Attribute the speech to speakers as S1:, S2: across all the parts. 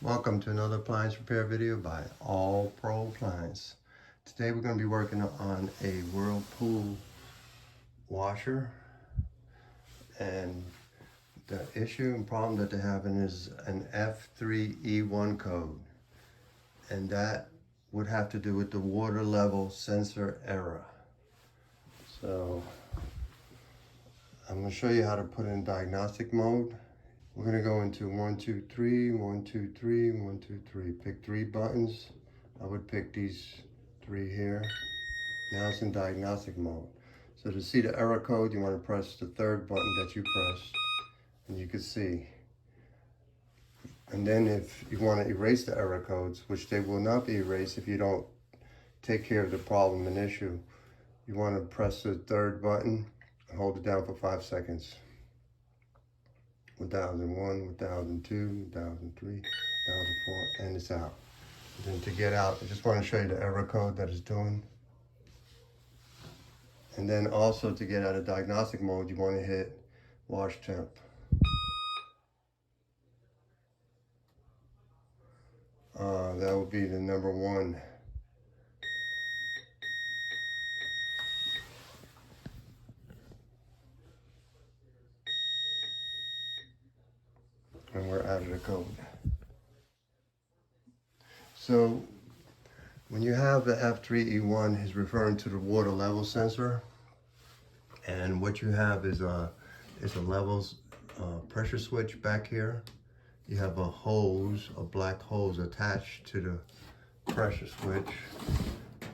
S1: Welcome to another appliance repair video by All Pro Appliance. Today we're going to be working on a Whirlpool washer, and the issue and problem that they're having is an F3E1 code, and that would have to do with the water level sensor error. So I'm going to show you how to put it in diagnostic mode. We're going to go into 1, 2, 3, 1, 2, 3, 1, 2, 3. Pick 3 buttons. I would pick these 3 here. Now it's in diagnostic mode. So to see the error code, you want to press the 3rd button that you pressed, and you can see. And then if you want to erase the error codes, which they will not be erased if you don't take care of the problem and issue, you want to press the 3rd button and hold it down for 5 seconds. 1001, 1002, 1003, 1004, and it's out. And then to get out, I just want to show you the error code that it's doing. And then also to get out of diagnostic mode, you want to hit wash temp. That would be the number 1. And we're out of the code. So when you have the F3E1, is referring to the water level sensor, and what you have is a levels pressure switch back here. You have a hose, a black hose attached to the pressure switch,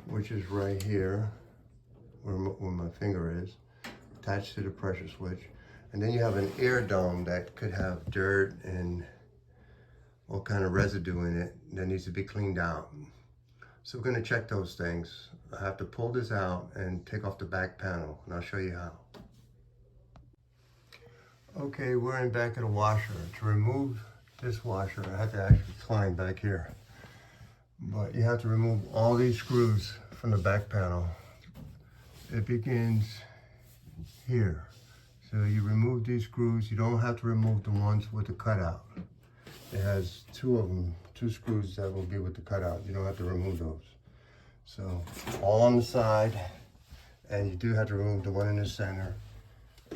S1: which is right here where my finger is, attached to the pressure switch. And then you have an air dome that could have dirt and all kind of residue in it that needs to be cleaned out. So we're going to check those things. I have to pull this out and take off the back panel, and I'll show you how. Okay, we're in back of the washer. To remove this washer, I have to actually climb back here. But you have to remove all these screws from the back panel. It begins here. So you remove these screws. You don't have to remove the ones with the cutout. It has 2 of them, 2 screws that will be with the cutout. You don't have to remove those. So all on the side, and you do have to remove the one in the center,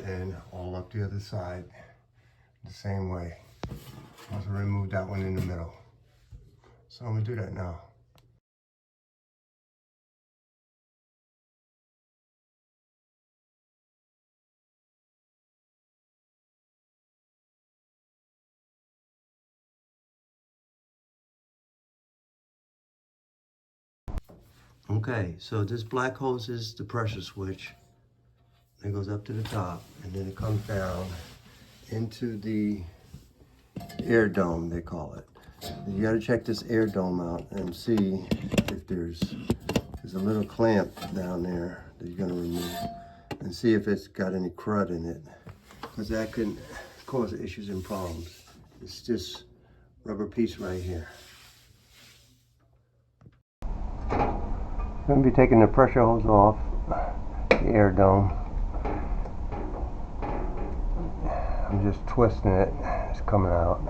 S1: and all up the other side the same way. Also remove that one in the middle. So I'm gonna do that now. Okay, so this black hose is the pressure switch. It goes up to the top, and then it comes down into the air dome, they call it. You got to check this air dome out and see if there's a little clamp down there that you're going to remove, and see if it's got any crud in it, because that can cause issues and problems. It's this rubber piece right here. I'm going to be taking the pressure hose off the air dome. I'm just twisting it. It's coming out.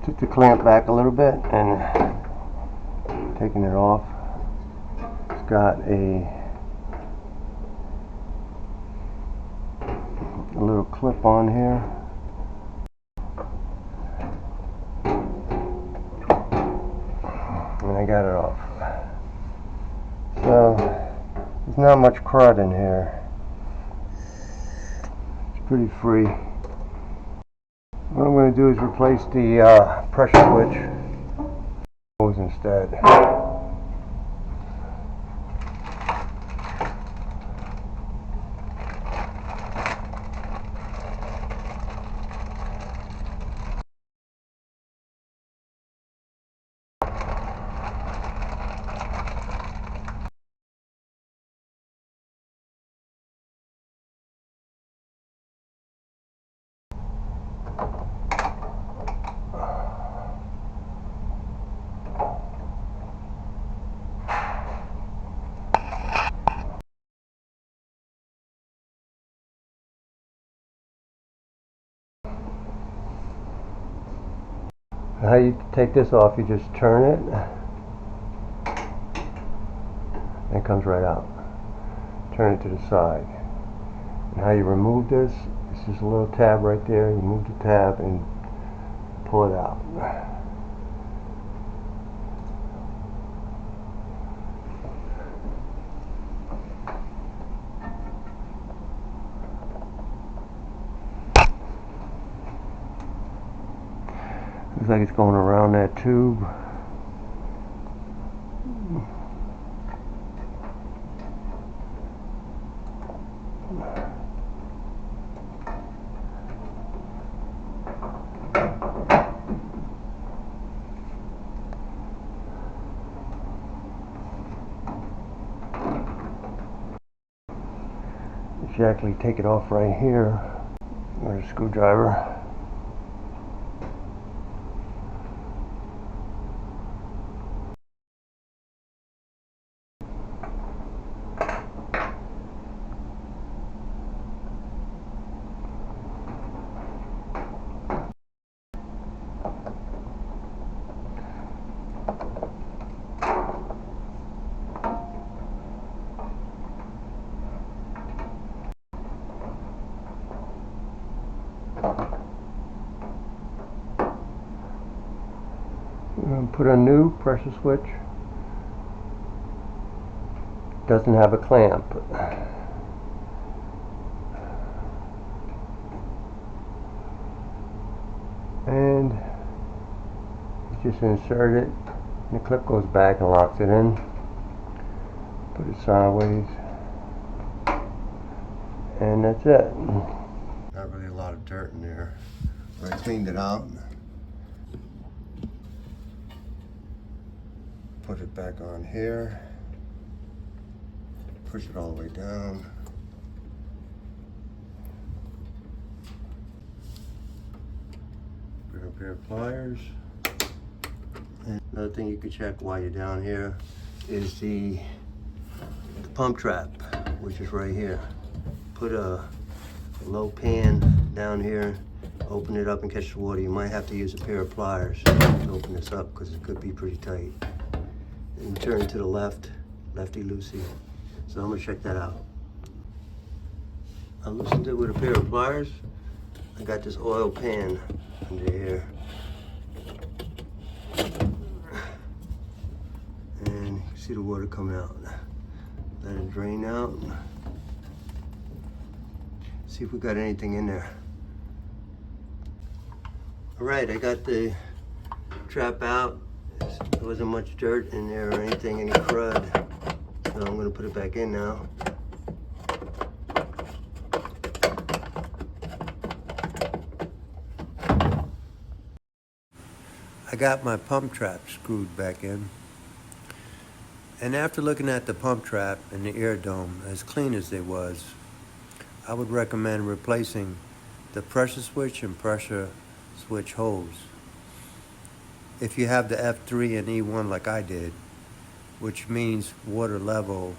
S1: Took the clamp back a little bit and taking it off. It's got a little clip on here. And I got it off. So there's not much crud in here. It's pretty free. What I'm going to do is replace the pressure switch hose instead. How you take this off, you just turn it and it comes right out. Turn it to the side. And how you remove this, it's just a little tab right there. You move the tab and pull it out. Looks like it's going around that tube. You actually take it off right here with a screwdriver. Put a new pressure switch. Doesn't have a clamp. And you just insert it, and the clip goes back and locks it in. Put it sideways, and that's it. Not really a lot of dirt in there, but I cleaned it out. Put it back on here. Push it all the way down. Bring a pair of pliers. And another thing you can check while you're down here is the pump trap, which is right here. Put a low pan down here, open it up and catch the water. You might have to use a pair of pliers to open this up because it could be pretty tight. And turn to the left, lefty-loosey. So I'm gonna check that out. I loosened it with a pair of pliers. I got this oil pan under here. And you can see the water coming out. Let it drain out. See if we got anything in there. All right, I got the trap out. There wasn't much dirt in there or anything, any crud. So I'm gonna put it back in now. I got my pump trap screwed back in. And after looking at the pump trap and the air dome, as clean as they was, I would recommend replacing the pressure switch and pressure switch hose. If you have the F3 and E1 like I did, which means water level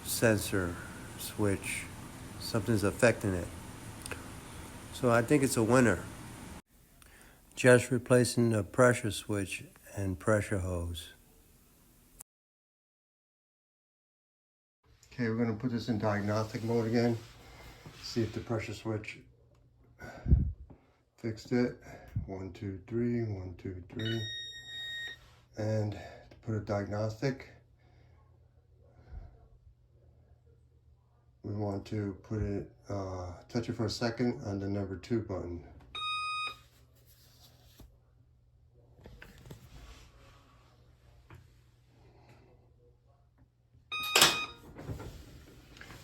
S1: sensor switch, something's affecting it. So I think it's a winner. Just replacing the pressure switch and pressure hose. Okay, we're going to put this in diagnostic mode again. See if the pressure switch fixed it. 1, 2, 3, 1, 2, 3. And to put a diagnostic, we want to put it, touch it for a second on the number 2 button.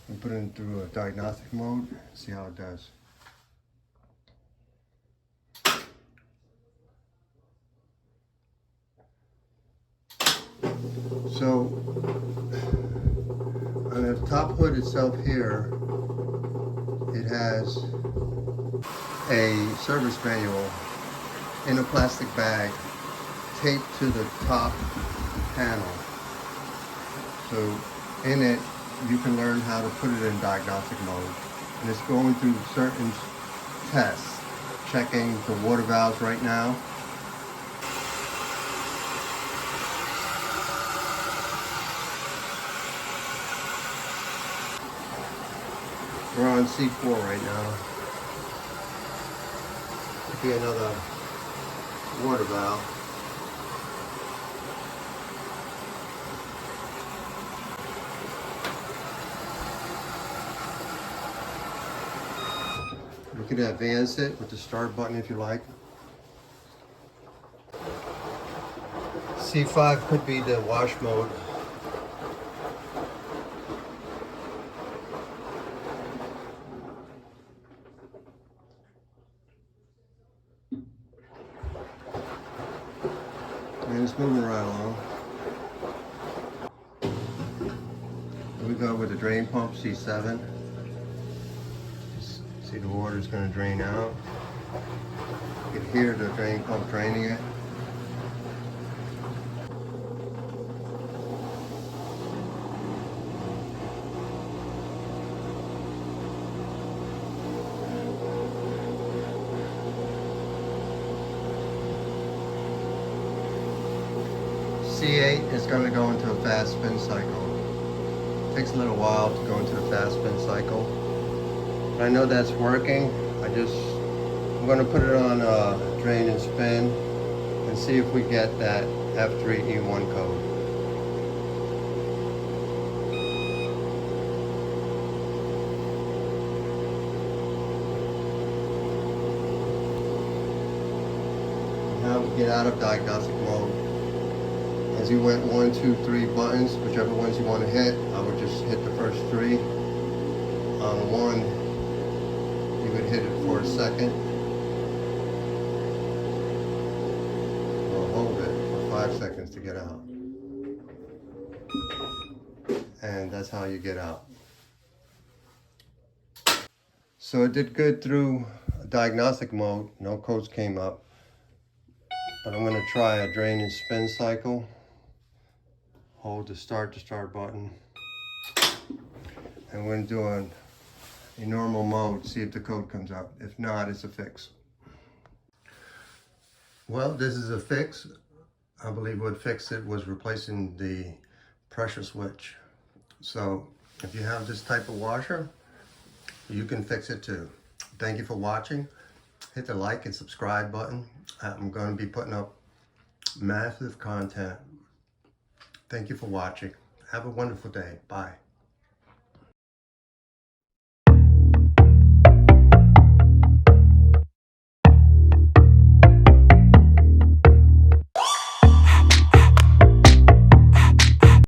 S1: And put it into a diagnostic mode, see how it does. So, on the top hood itself here, it has a service manual in a plastic bag taped to the top panel. So, in it, you can learn how to put it in diagnostic mode. And it's going through certain tests, checking the water valves right now. We're on C4 right now. Could be another water valve. You can advance it with the start button if you like. C5 could be the wash mode. And it's moving right along. Here we go with the drain pump, C7. See, the water's going to drain out. You can hear the drain pump draining it. C8 is going to go into a fast spin cycle. It takes a little while to go into the fast spin cycle. But I know that's working. I'm going to put it on drain and spin and see if we get that F3E1 code. Now we get out of diagnostic mode. As you went 1, 2, 3 buttons, whichever ones you want to hit, I would just hit the first 3. On 1, you would hit it for a second. Or hold it for 5 seconds to get out. And that's how you get out. So it did good through diagnostic mode. No codes came up. But I'm going to try a drain and spin cycle. Hold the start button. And we're going to do a normal mode, see if the code comes up. If not, it's a fix. Well, this is a fix. I believe what fixed it was replacing the pressure switch. So if you have this type of washer, you can fix it too. Thank you for watching. Hit the like and subscribe button. I'm going to be putting up massive content. Thank you for watching. Have a wonderful day. Bye.